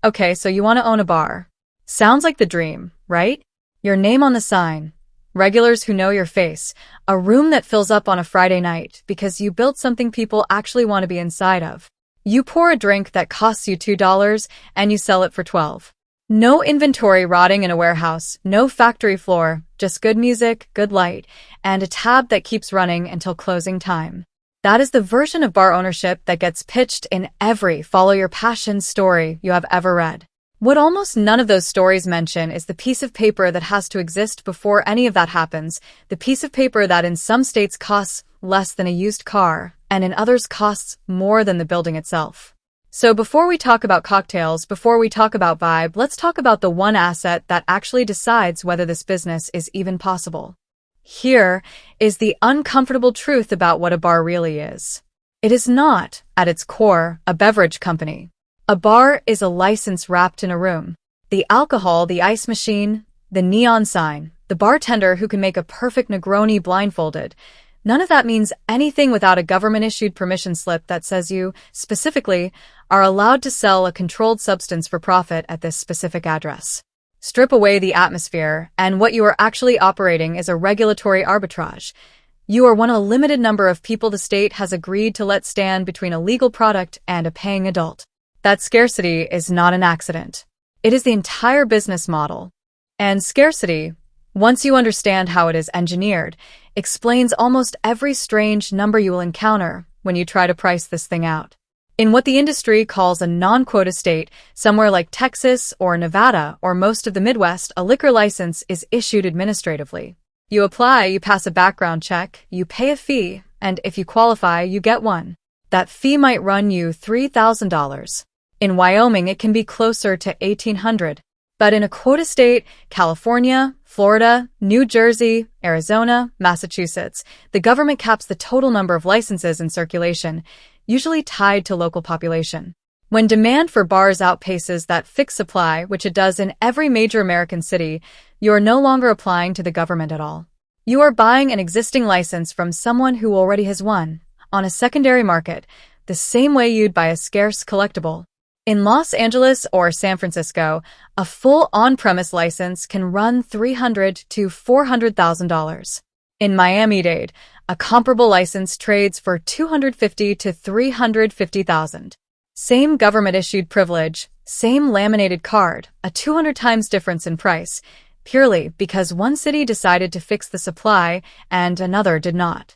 Okay, so you want to own a bar. Sounds like the dream, right? Your name on the sign, regulars who know your face, a room that fills up on a Friday night because you built something people actually want to be inside of. You pour a drink that costs you $2 and you sell it for 12. No inventory rotting in a warehouse, no factory floor, just good music, good light, and a tab that keeps running until closing time. That is the version of bar ownership that gets pitched in every follow your passion story you have ever read. What almost none of those stories mention is the piece of paper that has to exist before any of that happens, the piece of paper that in some states costs less than a used car, and in others costs more than the building itself. So before we talk about cocktails, before we talk about vibe, let's talk about the one asset that actually decides whether this business is even possible. Here is the uncomfortable truth about what a bar really is. It is not, at its core, a beverage company. A bar is a license wrapped in a room. The alcohol, the ice machine, the neon sign, the bartender who can make a perfect Negroni blindfolded. None of that means anything without a government-issued permission slip that says you, specifically, are allowed to sell a controlled substance for profit at this specific address. Strip away the atmosphere, and what you are actually operating is a regulatory arbitrage. You are one of a limited number of people the state has agreed to let stand between a legal product and a paying adult. That scarcity is not an accident. It is the entire business model. And scarcity, once you understand how it is engineered, explains almost every strange number you will encounter when you try to price this thing out. In what the industry calls a non-quota state, somewhere like Texas or Nevada or most of the Midwest, a liquor license is issued administratively. You apply, you pass a background check, you pay a fee, and if you qualify, you get one. That fee might run you $3,000. In Wyoming, it can be closer to $1,800. But in a quota state, California, Florida, New Jersey, Arizona, Massachusetts, the government caps the total number of licenses in circulation, usually tied to local population. When demand for bars outpaces that fixed supply, which it does in every major American city, you are no longer applying to the government at all. You are buying an existing license from someone who already has one, on a secondary market, the same way you'd buy a scarce collectible. In Los Angeles or San Francisco, a full on-premise license can run $300,000 to $400,000. In Miami-Dade, a comparable license trades for $250,000 to $350,000. Same government-issued privilege, same laminated card, a 200 times difference in price, purely because one city decided to fix the supply and another did not.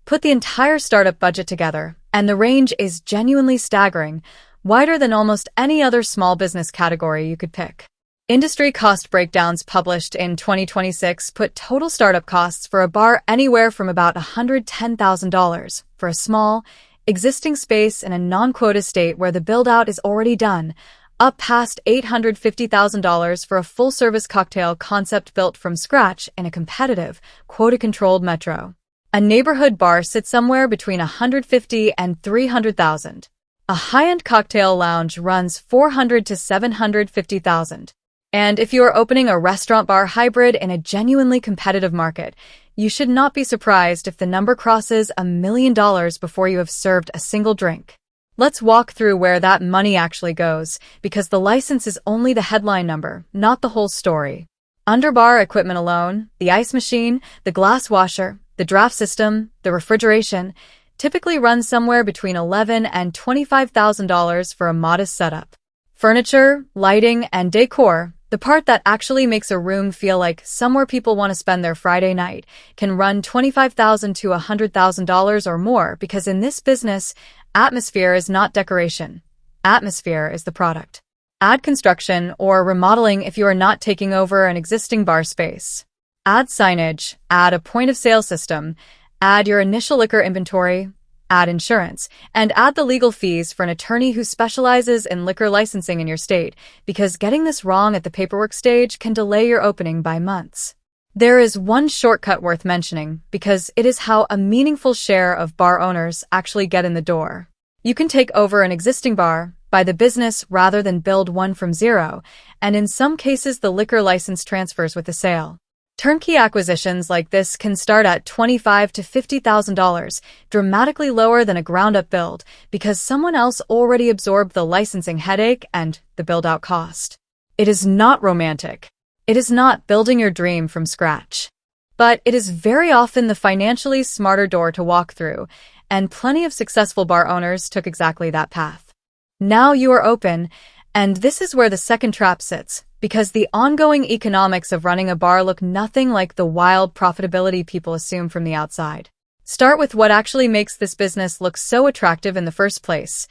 Put the entire startup budget together, and the range is genuinely staggering, wider than almost any other small business category you could pick. Industry cost breakdowns published in 2026 put total startup costs for a bar anywhere from about $110,000 for a small, existing space in a non-quota state where the build-out is already done, up past $850,000 for a full-service cocktail concept built from scratch in a competitive, quota-controlled metro. A neighborhood bar sits somewhere between $150,000 and $300,000. A high-end cocktail lounge runs $400,000 to $750,000. And if you are opening a restaurant-bar hybrid in a genuinely competitive market, you should not be surprised if the number crosses $1 million before you have served a single drink. Let's walk through where that money actually goes, because the license is only the headline number, not the whole story. Underbar equipment alone, the ice machine, the glass washer, the draft system, the refrigeration, typically runs somewhere between $11,000 and $25,000 for a modest setup. Furniture, lighting, and decor, the part that actually makes a room feel like somewhere people want to spend their Friday night, can run $25,000 to $100,000 or more because in this business, atmosphere is not decoration. Atmosphere is the product. Add construction or remodeling if you are not taking over an existing bar space. Add signage, add a point-of-sale system, add your initial liquor inventory, add insurance, and add the legal fees for an attorney who specializes in liquor licensing in your state, because getting this wrong at the paperwork stage can delay your opening by months. There is one shortcut worth mentioning, because it is how a meaningful share of bar owners actually get in the door. You can take over an existing bar, buy the business rather than build one from zero, and in some cases the liquor license transfers with the sale. Turnkey acquisitions like this can start at $25,000 to $50,000, dramatically lower than a ground-up build, because someone else already absorbed the licensing headache and the build-out cost. It is not romantic. It is not building your dream from scratch. But it is very often the financially smarter door to walk through, and plenty of successful bar owners took exactly that path. Now you are open, and this is where the second trap sits, because the ongoing economics of running a bar look nothing like the wild profitability people assume from the outside. Start with what actually makes this business look so attractive in the first place: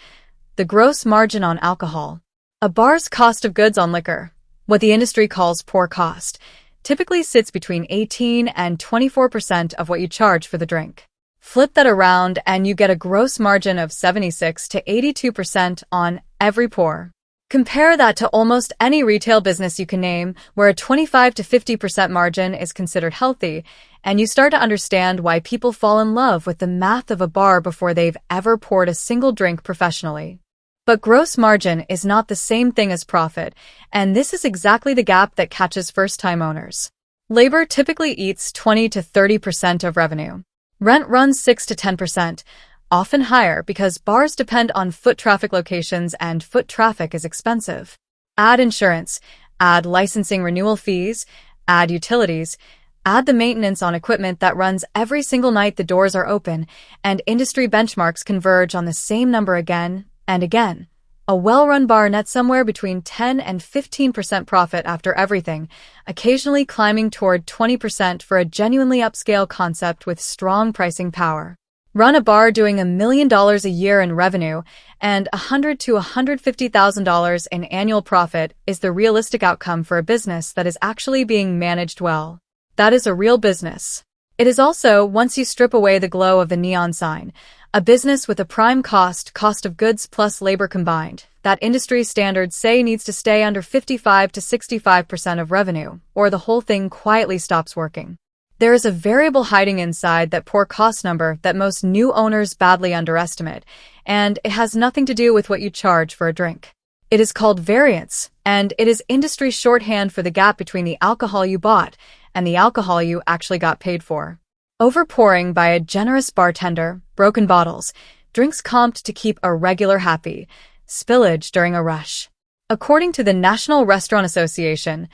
the gross margin on alcohol. A bar's cost of goods on liquor, what the industry calls pour cost, typically sits between 18 and 24% of what you charge for the drink. Flip that around and you get a gross margin of 76 to 82% on every pour. Compare that to almost any retail business you can name, where a 25 to 50% margin is considered healthy, and you start to understand why people fall in love with the math of a bar before they've ever poured a single drink professionally. But gross margin is not the same thing as profit, and this is exactly the gap that catches first-time owners. Labor typically eats 20 to 30% of revenue. Rent runs 6 to 10%. Often higher because bars depend on foot traffic locations and foot traffic is expensive. Add insurance, add licensing renewal fees, add utilities, add the maintenance on equipment that runs every single night the doors are open, and industry benchmarks converge on the same number again and again. A well-run bar nets somewhere between 10 and 15% profit after everything, occasionally climbing toward 20% for a genuinely upscale concept with strong pricing power. Run a bar doing $1 million a year in revenue and $100,000 to $150,000 in annual profit is the realistic outcome for a business that is actually being managed well. That is a real business. It is also, once you strip away the glow of the neon sign, a business with a prime cost of goods plus labor combined, that industry standards say needs to stay under 55 to 65% of revenue, or the whole thing quietly stops working. There is a variable hiding inside that poor cost number that most new owners badly underestimate, and it has nothing to do with what you charge for a drink. It is called variance, and it is industry shorthand for the gap between the alcohol you bought and the alcohol you actually got paid for. Overpouring by a generous bartender, broken bottles, drinks comped to keep a regular happy, spillage during a rush. According to the National Restaurant Association,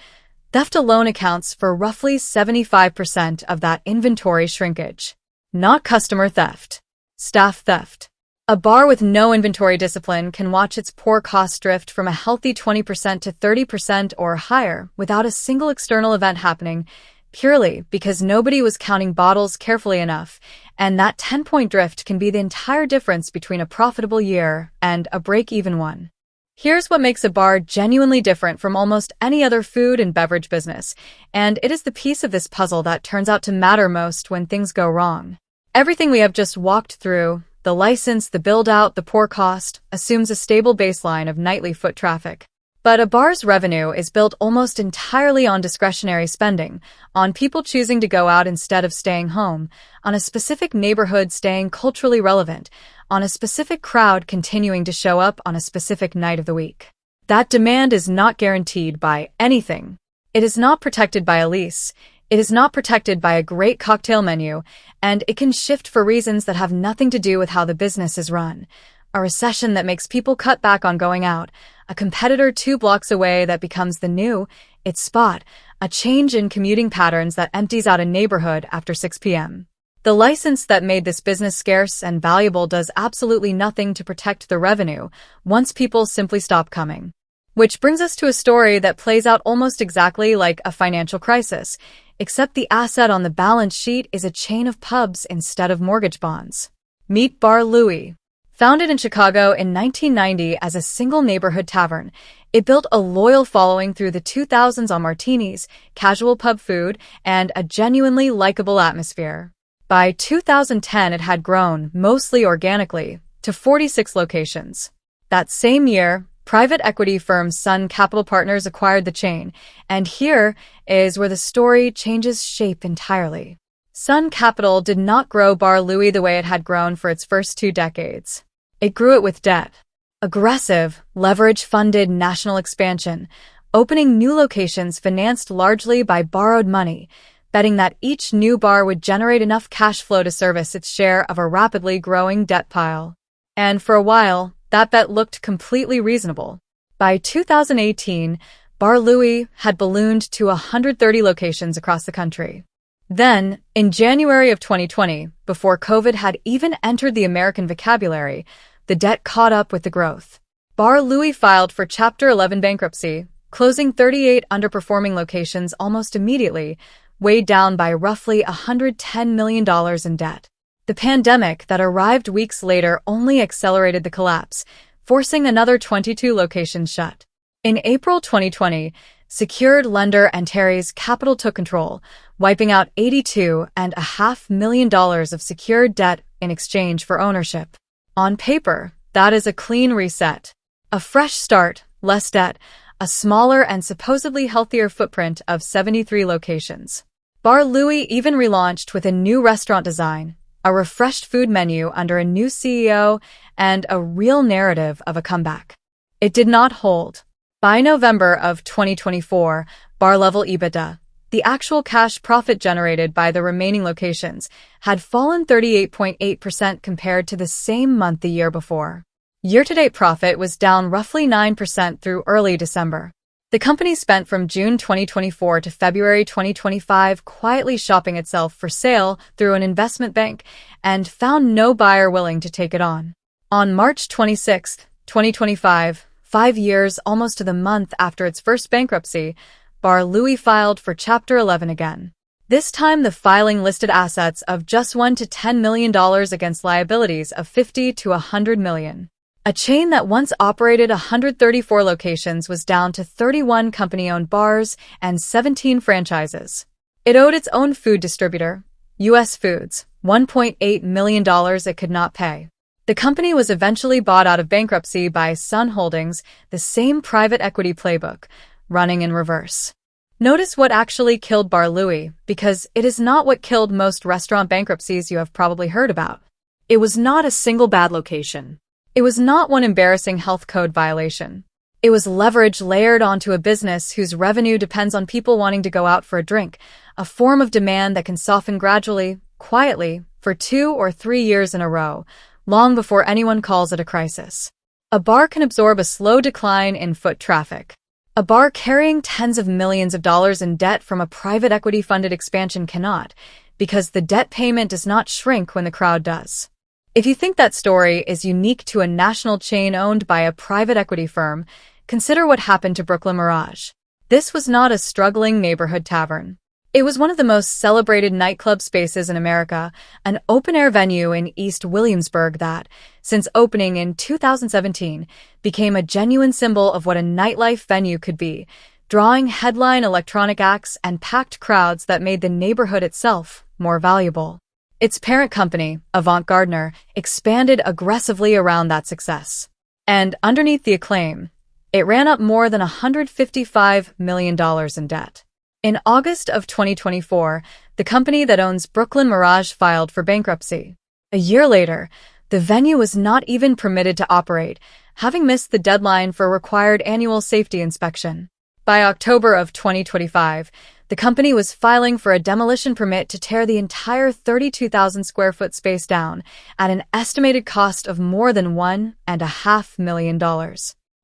theft alone accounts for roughly 75% of that inventory shrinkage. Not customer theft. Staff theft. A bar with no inventory discipline can watch its poor cost drift from a healthy 20% to 30% or higher without a single external event happening, purely because nobody was counting bottles carefully enough, and that 10-point drift can be the entire difference between a profitable year and a break-even one. Here's what makes a bar genuinely different from almost any other food and beverage business, and it is the piece of this puzzle that turns out to matter most when things go wrong. Everything we have just walked through, the license, the build-out, the poor cost, assumes a stable baseline of nightly foot traffic. But a bar's revenue is built almost entirely on discretionary spending, on people choosing to go out instead of staying home, on a specific neighborhood staying culturally relevant, on a specific crowd continuing to show up on a specific night of the week. That demand is not guaranteed by anything. It is not protected by a lease. It is not protected by a great cocktail menu, and it can shift for reasons that have nothing to do with how the business is run. A recession that makes people cut back on going out, a competitor 2 blocks away that becomes the new, its spot, a change in commuting patterns that empties out a neighborhood after 6 p.m. The license that made this business scarce and valuable does absolutely nothing to protect the revenue once people simply stop coming. Which brings us to a story that plays out almost exactly like a financial crisis, except the asset on the balance sheet is a chain of pubs instead of mortgage bonds. Meet Bar Louie. Founded in Chicago in 1990 as a single neighborhood tavern, it built a loyal following through the 2000s on martinis, casual pub food, and a genuinely likable atmosphere. By 2010, it had grown, mostly organically, to 46 locations. That same year, private equity firm Sun Capital Partners acquired the chain, and here is where the story changes shape entirely. Sun Capital did not grow Bar Louie the way it had grown for its first 2 decades. It grew it with debt. Aggressive, leverage-funded national expansion, opening new locations financed largely by borrowed money, betting that each new bar would generate enough cash flow to service its share of a rapidly growing debt pile. And for a while, that bet looked completely reasonable. By 2018, Bar Louie had ballooned to 130 locations across the country. Then, in January of 2020, before COVID had even entered the American vocabulary, the debt caught up with the growth. Bar Louie filed for Chapter 11 bankruptcy, closing 38 underperforming locations almost immediately, weighed down by roughly $110 million in debt. The pandemic that arrived weeks later only accelerated the collapse, forcing another 22 locations shut. In April 2020, secured lender Antares Capital took control, wiping out $82.5 million of secured debt in exchange for ownership. On paper, that is a clean reset. A fresh start, less debt, a smaller and supposedly healthier footprint of 73 locations. Bar Louie even relaunched with a new restaurant design, a refreshed food menu under a new CEO, and a real narrative of a comeback. It did not hold. By November of 2024, bar-level EBITDA, the actual cash profit generated by the remaining locations, had fallen 38.8% compared to the same month the year before. Year-to-date profit was down roughly 9% through early December. The company spent from June 2024 to February 2025 quietly shopping itself for sale through an investment bank and found no buyer willing to take it on. On March 26, 2025, 5 years almost to the month after its first bankruptcy, Bar Louie filed for Chapter 11 again. This time the filing listed assets of just $1 to $10 million against liabilities of $50 to $100 million. A chain that once operated 134 locations was down to 31 company-owned bars and 17 franchises. It owed its own food distributor, U.S. Foods, $1.8 million it could not pay. The company was eventually bought out of bankruptcy by Sun Holdings, the same private equity playbook, running in reverse. Notice what actually killed Bar Louie, because it is not what killed most restaurant bankruptcies you have probably heard about. It was not a single bad location. It was not one embarrassing health code violation. It was leverage layered onto a business whose revenue depends on people wanting to go out for a drink, a form of demand that can soften gradually, quietly, for 2 or 3 years in a row, long before anyone calls it a crisis. A bar can absorb a slow decline in foot traffic. A bar carrying tens of millions of dollars in debt from a private equity-funded expansion cannot, because the debt payment does not shrink when the crowd does. If you think that story is unique to a national chain owned by a private equity firm, consider what happened to Brooklyn Mirage. This was not a struggling neighborhood tavern. It was one of the most celebrated nightclub spaces in America, an open-air venue in East Williamsburg that, since opening in 2017, became a genuine symbol of what a nightlife venue could be, drawing headline electronic acts and packed crowds that made the neighborhood itself more valuable. Its parent company, Avant Gardner, expanded aggressively around that success. And underneath the acclaim, it ran up more than $155 million in debt. In August of 2024, the company that owns Brooklyn Mirage filed for bankruptcy. A year later, the venue was not even permitted to operate, having missed the deadline for required annual safety inspection. By October of 2025, the company was filing for a demolition permit to tear the entire 32,000 square foot space down at an estimated cost of more than $1.5 million.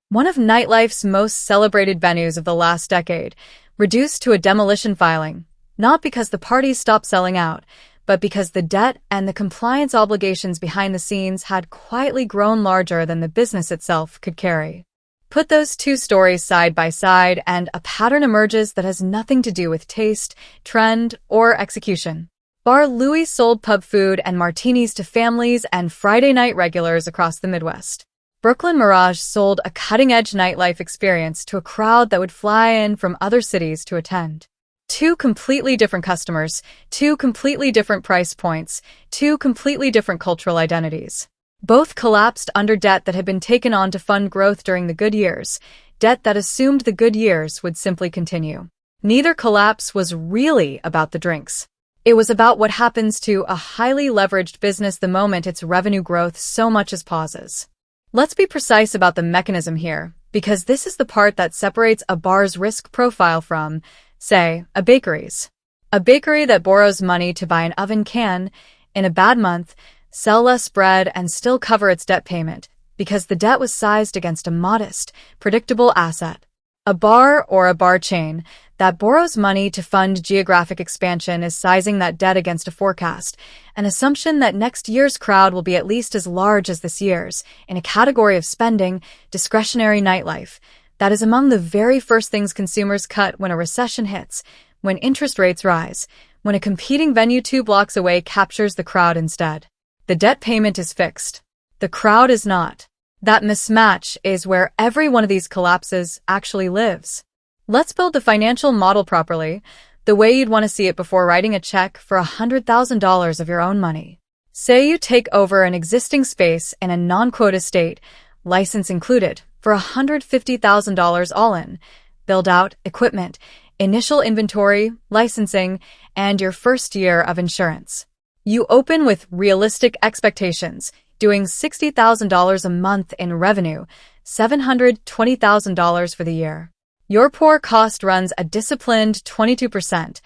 One of nightlife's most celebrated venues of the last decade, reduced to a demolition filing, not because the parties stopped selling out, but because the debt and the compliance obligations behind the scenes had quietly grown larger than the business itself could carry. Put those two stories side by side and a pattern emerges that has nothing to do with taste, trend, or execution. Bar Louie sold pub food and martinis to families and Friday night regulars across the Midwest. Brooklyn Mirage sold a cutting-edge nightlife experience to a crowd that would fly in from other cities to attend. Two completely different customers, two completely different price points, two completely different cultural identities. Both collapsed under debt that had been taken on to fund growth during the good years, debt that assumed the good years would simply continue. Neither collapse was really about the drinks. It was about what happens to a highly leveraged business the moment its revenue growth so much as pauses. Let's be precise about the mechanism here, because this is the part that separates a bar's risk profile from, say, a bakery's. A bakery that borrows money to buy an oven can, in a bad month, sell less bread and still cover its debt payment because the debt was sized against a modest, predictable asset. A bar or a bar chain that borrows money to fund geographic expansion is sizing that debt against a forecast, an assumption that next year's crowd will be at least as large as this year's, in a category of spending, discretionary nightlife. That is among the very first things consumers cut when a recession hits, when interest rates rise, when a competing venue 2 blocks away captures the crowd instead. The debt payment is fixed. The crowd is not. That mismatch is where every one of these collapses actually lives. Let's build the financial model properly, the way you'd want to see it before writing a check for $100,000 of your own money. Say you take over an existing space in a non-quota state, license included, for $150,000 all in. Build out, equipment, initial inventory, licensing, and your first year of insurance. You open with realistic expectations, doing $60,000 a month in revenue, $720,000 for the year. Your pour cost runs a disciplined 22%,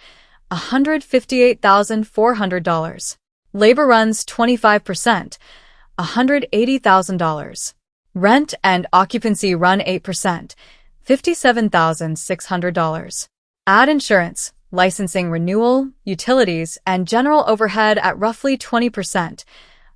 $158,400. Labor runs 25%, $180,000. Rent and occupancy run 8%, $57,600. Add insurance, licensing renewal, utilities, and general overhead at roughly 20%,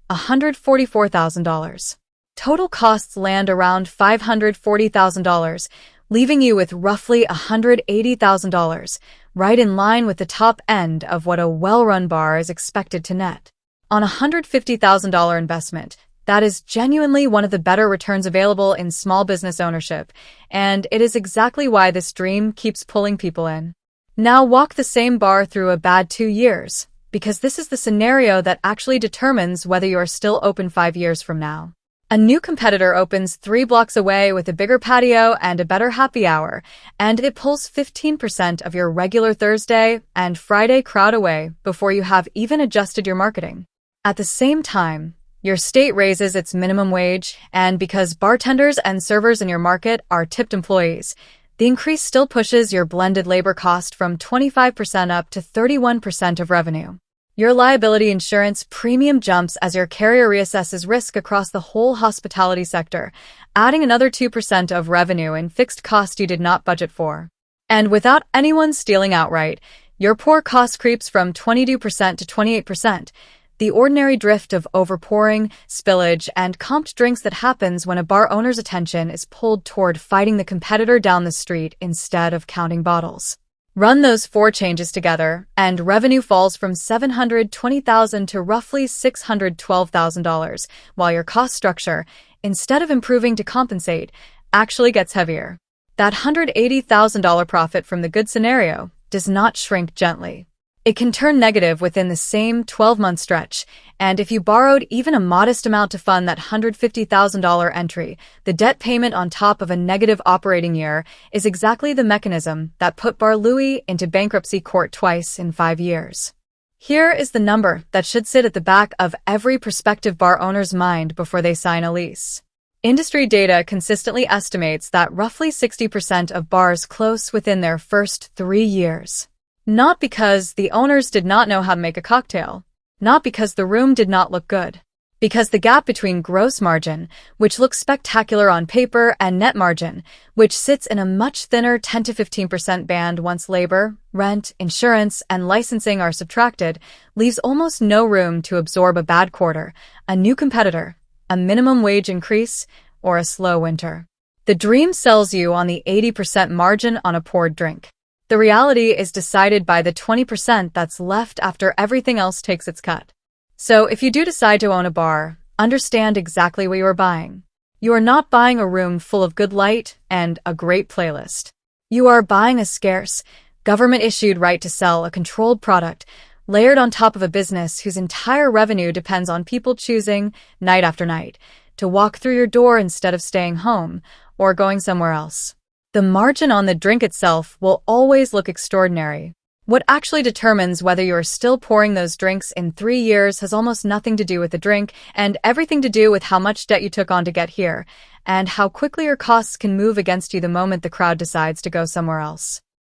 $144,000. Total costs land around $540,000, leaving you with roughly $180,000, right in line with the top end of what a well-run bar is expected to net. On a $150,000 investment, that is genuinely one of the better returns available in small business ownership, and it is exactly why this dream keeps pulling people in. Now walk the same bar through a bad 2 years, because this is the scenario that actually determines whether you are still open 5 years from now. A new competitor opens 3 blocks away with a bigger patio and a better happy hour, and it pulls 15% of your regular Thursday and Friday crowd away before you have even adjusted your marketing. At the same time, your state raises its minimum wage, and because bartenders and servers in your market are tipped employees, the increase still pushes your blended labor cost from 25% up to 31% of revenue. Your liability insurance premium jumps as your carrier reassesses risk across the whole hospitality sector, adding another 2% of revenue in fixed cost you did not budget for. And without anyone stealing outright, your pour cost creeps from 22% to 28%, the ordinary drift of overpouring, spillage, and comped drinks that happens when a bar owner's attention is pulled toward fighting the competitor down the street instead of counting bottles. Run those 4 changes together, and revenue falls from $720,000 to roughly $612,000, while your cost structure, instead of improving to compensate, actually gets heavier. That $180,000 profit from the good scenario does not shrink gently. It can turn negative within the same 12-month stretch, and if you borrowed even a modest amount to fund that $150,000 entry, the debt payment on top of a negative operating year is exactly the mechanism that put Bar Louie into bankruptcy court twice in 5 years. Here is the number that should sit at the back of every prospective bar owner's mind before they sign a lease. Industry data consistently estimates that roughly 60% of bars close within their first 3 years. Not because the owners did not know how to make a cocktail, not because the room did not look good, because the gap between gross margin, which looks spectacular on paper, and net margin, which sits in a much thinner 10 to 15% band once labor, rent, insurance, and licensing are subtracted, leaves almost no room to absorb a bad quarter, a new competitor, a minimum wage increase, or a slow winter. The dream sells you on the 80% margin on a poured drink. The reality is decided by the 20% that's left after everything else takes its cut. So if you do decide to own a bar, understand exactly what you are buying. You are not buying a room full of good light and a great playlist. You are buying a scarce, government-issued right to sell a controlled product, layered on top of a business whose entire revenue depends on people choosing, night after night, to walk through your door instead of staying home or going somewhere else. The margin on the drink itself will always look extraordinary. What actually determines whether you are still pouring those drinks in 3 years has almost nothing to do with the drink and everything to do with how much debt you took on to get here, and how quickly your costs can move against you the moment the crowd decides to go somewhere else.